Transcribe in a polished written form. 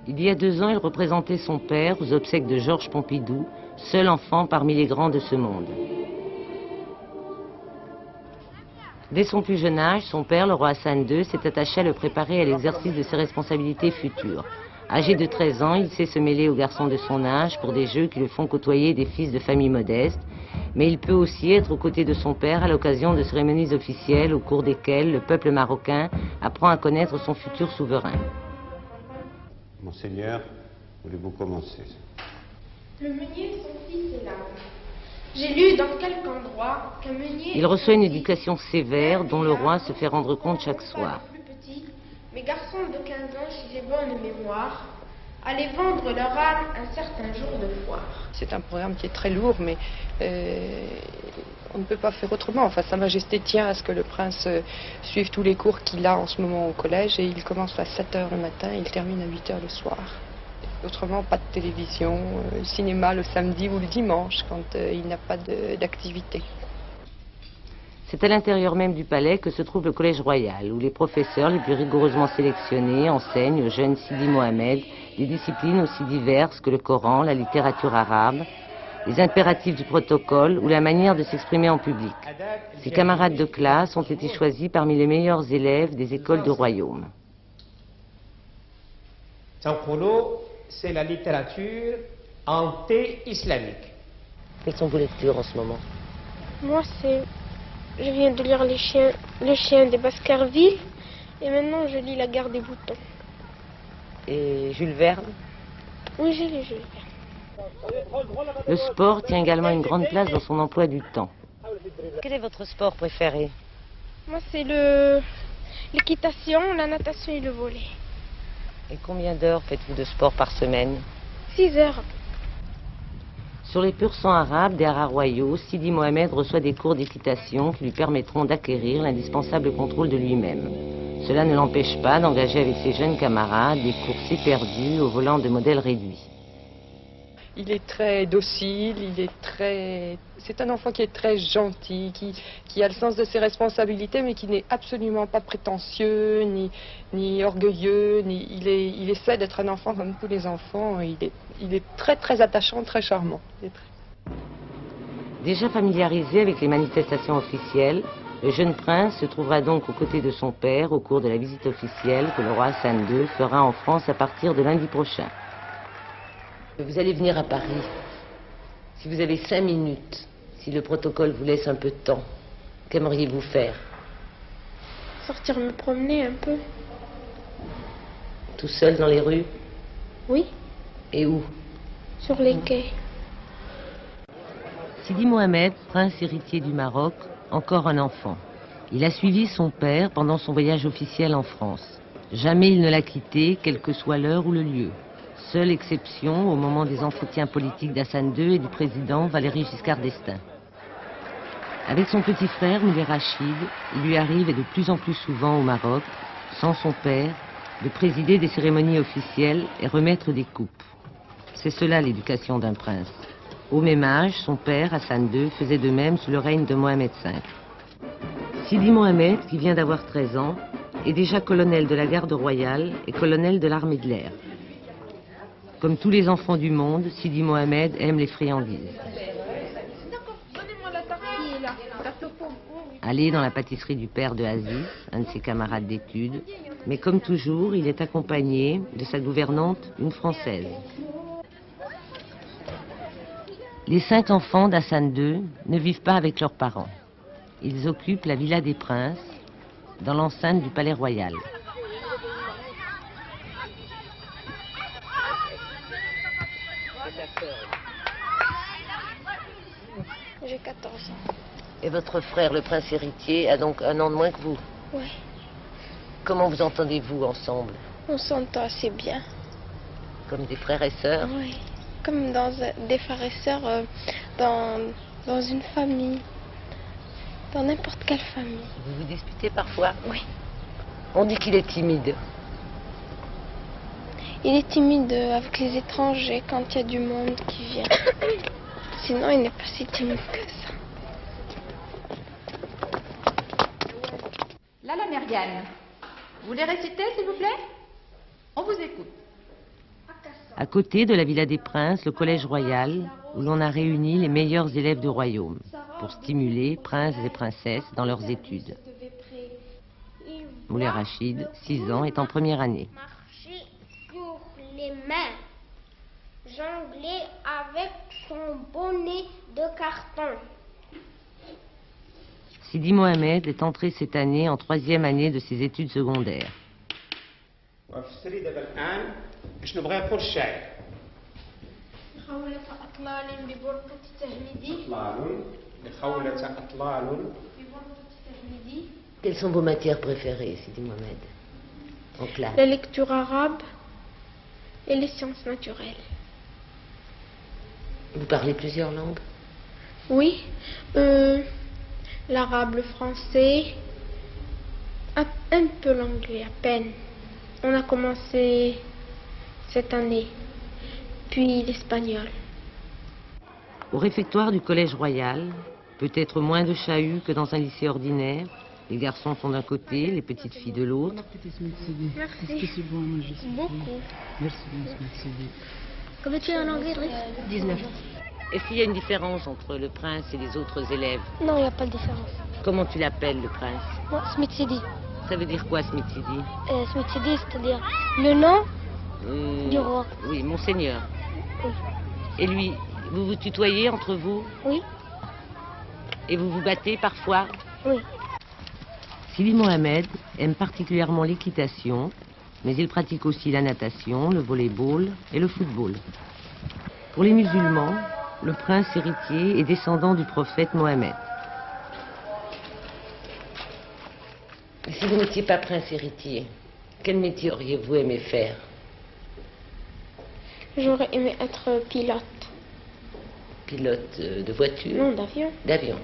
Il y a 2 ans, il représentait son père aux obsèques de Georges Pompidou, seul enfant parmi les grands de ce monde. Dès son plus jeune âge, son père, le roi Hassan II, s'est attaché à le préparer à l'exercice de ses responsabilités futures. Âgé de 13 ans, il sait se mêler aux garçons de son âge pour des jeux qui le font côtoyer des fils de familles modestes, mais il peut aussi être aux côtés de son père à l'occasion de cérémonies officielles au cours desquelles le peuple marocain apprend à connaître son futur souverain. Monseigneur, voulez-vous commencer? Le meunier, son fils est là. J'ai lu dans quelque endroit qu'un meunier... Il reçoit une éducation sévère dont le roi se fait rendre compte chaque soir. Mes garçons de 15 ans, si j'ai bonne mémoire, allaient vendre leur âme un certain jour de foire. C'est un programme qui est très lourd, mais on ne peut pas faire autrement. Enfin, Sa Majesté tient à ce que le prince suive tous les cours qu'il a en ce moment au collège, et il commence à 7 h le matin et il termine à 8 h le soir. Autrement, pas de télévision, cinéma le samedi ou le dimanche, quand il n'a pas d'activité. C'est à l'intérieur même du palais que se trouve le collège royal, où les professeurs les plus rigoureusement sélectionnés enseignent au jeune Sidi Mohamed des disciplines aussi diverses que le Coran, la littérature arabe, les impératifs du protocole ou la manière de s'exprimer en public. Ses camarades de classe ont été choisis parmi les meilleurs élèves des écoles du royaume. Sankholo, c'est la littérature anté-islamique. Quelles sont vos lectures en ce moment? Moi, je viens de lire Le chien des Baskerville, et maintenant je lis La guerre des boutons. Et Jules Verne? Oui, j'ai lu Jules Verne. Le sport tient également une grande place dans son emploi du temps. Quel est votre sport préféré? Moi, c'est l'équitation, la natation et le volley. Et combien d'heures faites-vous de sport par semaine? 6 heures. Sur les purs sang arabes des haras royaux, Sidi Mohamed reçoit des cours d'équitation qui lui permettront d'acquérir l'indispensable contrôle de lui-même. Cela ne l'empêche pas d'engager avec ses jeunes camarades des courses éperdues au volant de modèles réduits. Il est très docile, c'est un enfant qui est très gentil, qui a le sens de ses responsabilités, mais qui n'est absolument pas prétentieux, ni orgueilleux, il essaie d'être un enfant comme tous les enfants. Il est très très attachant, très charmant. Déjà familiarisé avec les manifestations officielles, le jeune prince se trouvera donc aux côtés de son père au cours de la visite officielle que le roi Hassan II fera en France à partir de lundi prochain. Vous allez venir à Paris. Si vous avez 5 minutes, si le protocole vous laisse un peu de temps, qu'aimeriez-vous faire? Sortir me promener un peu. Tout seul dans les rues? Oui. Et où? Sur les quais. Sidi Mohamed, prince héritier du Maroc, encore un enfant. Il a suivi son père pendant son voyage officiel en France. Jamais il ne l'a quitté, quelle que soit l'heure ou le lieu. Seule exception au moment des entretiens politiques d'Hassan II et du président Valéry Giscard d'Estaing. Avec son petit frère, Moulay Rachid, il lui arrive, et de plus en plus souvent au Maroc, sans son père, de présider des cérémonies officielles et remettre des coupes. C'est cela l'éducation d'un prince. Au même âge, son père, Hassan II, faisait de même sous le règne de Mohamed V. Sidi Mohamed, qui vient d'avoir 13 ans, est déjà colonel de la garde royale et colonel de l'armée de l'air. Comme tous les enfants du monde, Sidi Mohamed aime les friandises. Aller dans la pâtisserie du père de Aziz, un de ses camarades d'études, mais comme toujours, il est accompagné de sa gouvernante, une Française. Les 5 enfants d'Hassan II ne vivent pas avec leurs parents. Ils occupent la Villa des Princes, dans l'enceinte du Palais Royal. J'ai 14 ans. Et votre frère, le prince héritier, a donc 1 an de moins que vous? Oui. Comment vous entendez-vous ensemble? On s'entend assez bien. Comme des frères et sœurs? Oui. Comme des frères et sœurs dans une famille. Dans n'importe quelle famille. Vous vous disputez parfois? Oui. On dit qu'il est timide. Il est timide avec les étrangers quand il y a du monde qui vient. Sinon, il n'est pas si timide que ça. Lala Myriam, vous voulez réciter, s'il vous plaît? On vous écoute. À côté de la Villa des Princes, le Collège Royal, où l'on a réuni les meilleurs élèves du royaume pour stimuler princes et princesses dans leurs études. Moulay Rachid, 6 ans, est en première année. Marcher sur les mains, jongler avec son bonnet de carton. Sidi Mohamed est entré cette année en 3e année de ses études secondaires. وفي السرير دابا الان شنو بغى يقول الشاعر؟ خولة أطلال ببرقة تهمدي أطلال لخولة أطلال. ببرقة تهمدي. Quelles sont vos matières préférées, Sidi Mohamed, en classe? La lecture arabe et les sciences naturelles. Vous parlez plusieurs langues? Oui, l'arabe, le français, un peu l'anglais, à peine. On a commencé cette année, puis l'espagnol. Au réfectoire du Collège Royal, peut-être moins de chahut que dans un lycée ordinaire. Les garçons sont d'un côté, les petites filles de l'autre. Merci. Beaucoup. Combien tu es en anglais, Driss? 19. Est-ce qu'il y a une différence entre le prince et les autres élèves? Non, il n'y a pas de différence. Comment tu l'appelles, le prince? Moi, Smith Sidi. Ça veut dire quoi, Smith Sidi? Smith Sidi, c'est-à-dire le nom du roi. Oui, monseigneur. Oui. Et lui, vous vous tutoyez entre vous? Oui. Et vous vous battez parfois? Oui. Sidi Mohamed aime particulièrement l'équitation, mais il pratique aussi la natation, le volley-ball et le football. Pour les musulmans, le prince héritier est descendant du prophète Mohammed. Si vous n'étiez pas prince héritier, quel métier auriez-vous aimé faire? J'aurais aimé être pilote. Pilote de voiture? Non, d'avion. D'avion.